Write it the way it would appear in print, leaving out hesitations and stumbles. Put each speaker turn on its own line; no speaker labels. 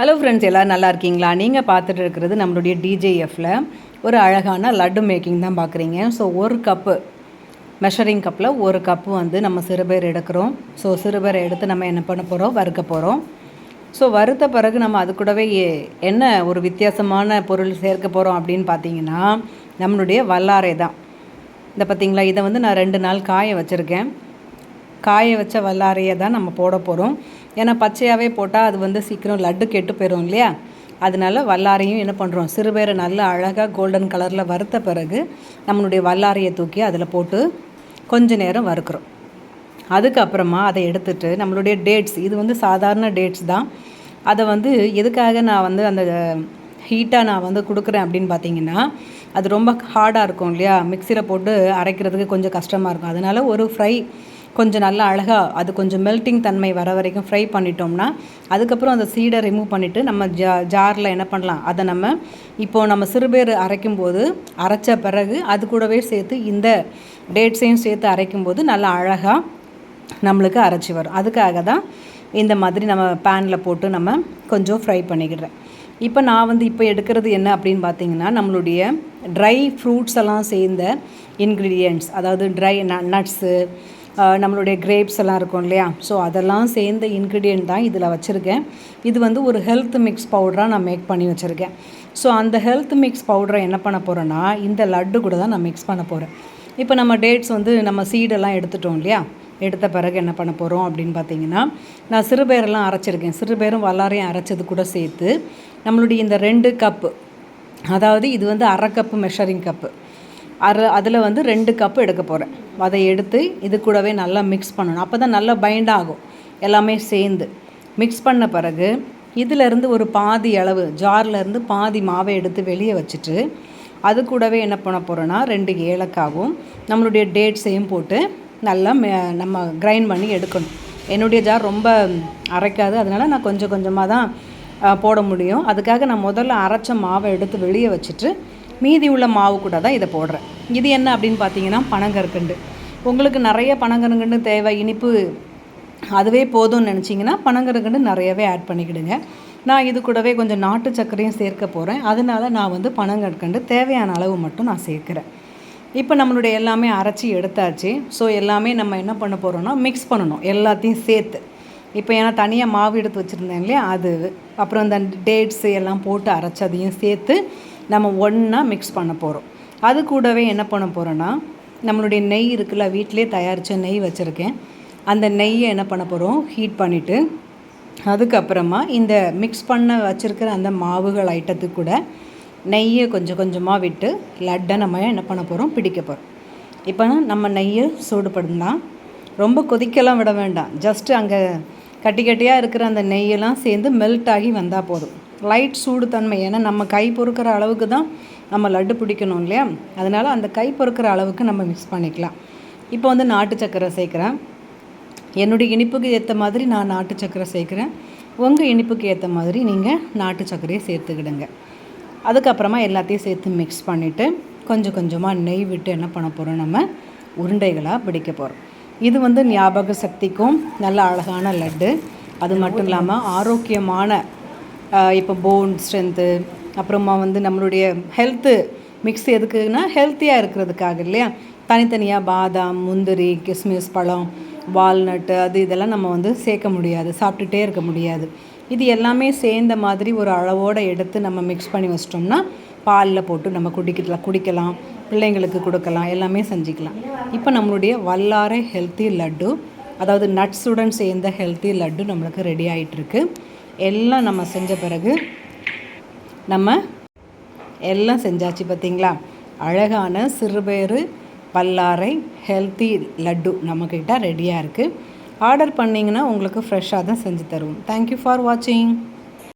Hello friends, எல்லோரும் நல்லா இருக்கீங்களா? நீங்கள் பார்த்துட்டு இருக்கிறது நம்மளுடைய டிஜேஎஃப்பில் ஒரு அழகான லட்டு மேக்கிங் தான் பார்க்குறீங்க. ஸோ ஒரு கப்பு மெஷரிங் கப்பில் ஒரு கப்பு வந்து நம்ம சிறுபயிறு எடுக்கிறோம். ஸோ சிறுபயிரை எடுத்து நம்ம என்ன பண்ண போகிறோம், வறுக்க போகிறோம். ஸோ வறுத்த பிறகு நம்ம அது கூடவே என்ன ஒரு வித்தியாசமான பொருள் சேர்க்க போகிறோம் அப்படின்னு பார்த்தீங்கன்னா, நம்மளுடைய வல்லாரை தான். இந்த பார்த்திங்களா, இதை வந்து நான் 2 நாள் காய வச்சுருக்கேன். காய வச்ச வல்லாரையை தான் நம்ம போட போகிறோம். ஏன்னா பச்சையாகவே போட்டால் அது வந்து சீக்கிரம் லட்டு கெட்டு போயிடும் இல்லையா? அதனால வல்லாரையும் என்ன பண்ணுறோம், சிறுபயிரை நல்லா அழகாக கோல்டன் கலரில் வறுத்த பிறகு நம்மளுடைய வல்லாரையை தூக்கி அதில் போட்டு கொஞ்ச நேரம் வறுக்கிறோம். அதுக்கப்புறமா அதை எடுத்துகிட்டு நம்மளுடைய டேட்ஸ், இது வந்து சாதாரண டேட்ஸ் தான். அதை வந்து எதுக்காக நான் வந்து அந்த ஹீட்டாக நான் வந்து கொடுக்குறேன் அப்படின்னு பார்த்தீங்கன்னா, அது ரொம்ப ஹார்டாக இருக்கும் இல்லையா? மிக்சியில் போட்டு அரைக்கிறதுக்கு கொஞ்சம் கஷ்டமாக இருக்கும். அதனால் ஒரு ஃப்ரை கொஞ்சம் நல்லா அழகாக அது கொஞ்சம் மெல்ட்டிங் தன்மை வர வரைக்கும் ஃப்ரை பண்ணிட்டோம்னா, அதுக்கப்புறம் அந்த சீடை ரிமூவ் பண்ணிவிட்டு நம்ம ஜாரில் என்ன பண்ணலாம், அதை நம்ம சிறுபயிறு அரைக்கும்போது அரைச்ச பிறகு அது கூடவே சேர்த்து இந்த டேட்ஸையும் சேர்த்து அரைக்கும்போது நல்லா அழகாக நம்மளுக்கு அரைச்சி வரும். அதுக்காக தான் இந்த மாதிரி நம்ம பேனில் போட்டு நம்ம கொஞ்சம் ஃப்ரை பண்ணிக்கிடுறேன். இப்போ நான் வந்து எடுக்கிறது என்ன அப்படின்னு பார்த்தீங்கன்னா, நம்மளுடைய ட்ரை ஃப்ரூட்ஸ் எல்லாம் சேர்ந்த இன்க்ரீடியன்ட்ஸ், அதாவது ட்ரை நட்ஸு, நம்மளுடைய கிரேப்ஸ் எல்லாம் இருக்கும் இல்லையா? ஸோ அதெல்லாம் சேர்ந்த இன்க்ரீடியன்ட் தான் இதில் வச்சுருக்கேன். இது வந்து ஒரு ஹெல்த் மிக்ஸ் பவுடராக நான் மேக் பண்ணி வச்சுருக்கேன். ஸோ அந்த ஹெல்த் மிக்ஸ் பவுடரை என்ன பண்ண போகிறேன்னா, இந்த லட்டு கூட தான் நான் மிக்ஸ் பண்ண போகிறேன். இப்போ நம்ம டேட்ஸ் வந்து நம்ம சீடெல்லாம் எடுத்துட்டோம் இல்லையா? எடுத்த பிறகு என்ன பண்ண போகிறோம் அப்படின்னு பார்த்தீங்கன்னா, நான் சிறுபயிரெல்லாம் அரைச்சிருக்கேன். சிறுபயிரும் வல்லாரையும் அரைச்சது கூட சேர்த்து நம்மளுடைய இந்த 2 கப்பு, அதாவது இது வந்து அரை கப்பு மெஷரிங் கப்பு, அதில் வந்து 2 கப்பு எடுக்க போகிறேன். அதை எடுத்து இது கூடவே நல்லா மிக்ஸ் பண்ணணும். அப்போ தான் நல்லா பைண்ட் ஆகும் எல்லாமே சேர்ந்து. மிக்ஸ் பண்ண பிறகு இதிலேருந்து ஒரு பாதி அளவு, ஜார்லேருந்து பாதி மாவை எடுத்து வெளியே வச்சுட்டு அது கூடவே என்ன பண்ண போகிறோன்னா 2 ஏலக்காவும் நம்மளுடைய டேட்ஸையும் போட்டு நல்லா நம்ம கிரைண்ட் பண்ணி எடுக்கணும். என்னுடைய ஜார் ரொம்ப அரைக்காது, அதனால் நான் கொஞ்சம் கொஞ்சமாக தான் போட முடியும். அதுக்காக நான் முதல்ல அரைச்ச மாவை எடுத்து வெளியே வச்சுட்டு மீதி உள்ள மாவு கூட தான் இதை போடுறேன். இது என்ன அப்படின்னு பார்த்தீங்கன்னா, பனங்கற்கண்டு. உங்களுக்கு நிறைய பனங்கற்கண்டு தேவை, இனிப்பு அதுவே போதும்னு நினச்சிங்கன்னா பனங்கற்கண்டு நிறையவே ஆட் பண்ணிக்கிடுங்க. நான் இது கூடவே கொஞ்சம் நாட்டு சர்க்கரையும் சேர்க்க போகிறேன். அதனால் நான் வந்து பனங்கற்கண்டு தேவையான அளவு மட்டும் நான் சேர்க்குறேன். இப்போ நம்மளுடைய எல்லாமே அரைச்சி எடுத்தாச்சு. ஸோ எல்லாமே நம்ம என்ன பண்ண போகிறோன்னா, மிக்ஸ் பண்ணணும் எல்லாத்தையும் சேர்த்து. இப்போ ஏன்னா தனியாக மாவு எடுத்து வச்சுருந்தேன் இல்லையா, அது அப்புறம் இந்த டேட்ஸு எல்லாம் போட்டு அரைச்சதையும் சேர்த்து நம்ம ஒன்றா மிக்ஸ் பண்ண போகிறோம். அது கூடவே என்ன பண்ண போகிறோன்னா, நம்மளுடைய நெய் இருக்குல்ல, வீட்டிலே தயாரித்த நெய் வச்சுருக்கேன். அந்த நெய்யை என்ன பண்ண போகிறோம், ஹீட் பண்ணிவிட்டு அதுக்கப்புறமா இந்த மிக்ஸ் பண்ண வச்சுருக்கிற அந்த மாவுகள் ஐட்டத்துக்கு கூட நெய்யை கொஞ்சம் கொஞ்சமாக விட்டு லட்டை நம்ம என்ன பண்ண போகிறோம், பிடிக்க போகிறோம். இப்போ நம்ம நெய்யை சூடுபடுத்தலாம். ரொம்ப கொதிக்கலாம் விட வேண்டாம். ஜஸ்ட்டு அங்கே கட்டி கட்டியாக இருக்கிற அந்த நெய்யெல்லாம் சேர்ந்து மெல்ட் ஆகி வந்தால் போதும். லைட் சூடு தன்மை, ஏன்னா நம்ம கை பொறுக்கிற அளவுக்கு தான் நம்ம லட்டு பிடிக்கணும் இல்லையா? அதனால் அந்த கை பொறுக்கிற அளவுக்கு நம்ம மிக்ஸ் பண்ணிக்கலாம். இப்போ வந்து நாட்டு சர்க்கரை சேர்க்குறேன். என்னுடைய இனிப்புக்கு ஏற்ற மாதிரி நான் நாட்டு சர்க்கரை சேர்க்குறேன். உங்கள் இனிப்புக்கு ஏற்ற மாதிரி நீங்கள் நாட்டு சர்க்கரையை சேர்த்துக்கிடுங்க. அதுக்கப்புறமா எல்லாத்தையும் சேர்த்து மிக்ஸ் பண்ணிவிட்டு கொஞ்சம் கொஞ்சமாக நெய் விட்டு என்ன பண்ண போகிறோம், நம்ம உருண்டைகளாக பிடிக்க போகிறோம். இது வந்து ஞாபக சக்திக்கும் நல்ல அழகான லட்டு. அது மட்டும் இல்லாமல் ஆரோக்கியமான, இப்போ போன் ஸ்ட்ரென்த்து, அப்புறமா வந்து நம்மளுடைய ஹெல்த்து மிக்ஸ் எதுக்குன்னா ஹெல்த்தியாக இருக்கிறதுக்காக இல்லையா? தனித்தனியாக பாதாம், முந்திரி, கிஸ்மிஸ், பழம், வால்நட்டு இதெல்லாம் நம்ம வந்து சேர்க்க முடியாது, சாப்பிட்டுட்டே இருக்க முடியாது. இது எல்லாமே சேர்ந்த மாதிரி ஒரு அளவோடு எடுத்து நம்ம மிக்ஸ் பண்ணி வச்சிட்டோம்னா பாலில் போட்டு நம்ம குடிக்கலாம், பிள்ளைங்களுக்கு கொடுக்கலாம், எல்லாமே செஞ்சுக்கலாம். இப்போ நம்மளுடைய வல்லாரை ஹெல்த்தி லட்டு, அதாவது நட்ஸுடன் சேர்ந்த ஹெல்த்தி லட்டு நம்மளுக்கு ரெடி ஆகிட்டுருக்கு. எல்லாம் நம்ம செஞ்ச பிறகு நம்ம எல்லாம் செஞ்சாச்சு. பார்த்திங்களா, அழகான சிறுபயிறு வல்லாரை ஹெல்த்தி லட்டு நம்மக்கிட்ட ரெடியாக இருக்குது. ஆர்டர் பண்ணிங்கன்னா உங்களுக்கு ஃப்ரெஷ்ஷாக தான் செஞ்சு தருவோம். தேங்க்யூ ஃபார் வாட்சிங்.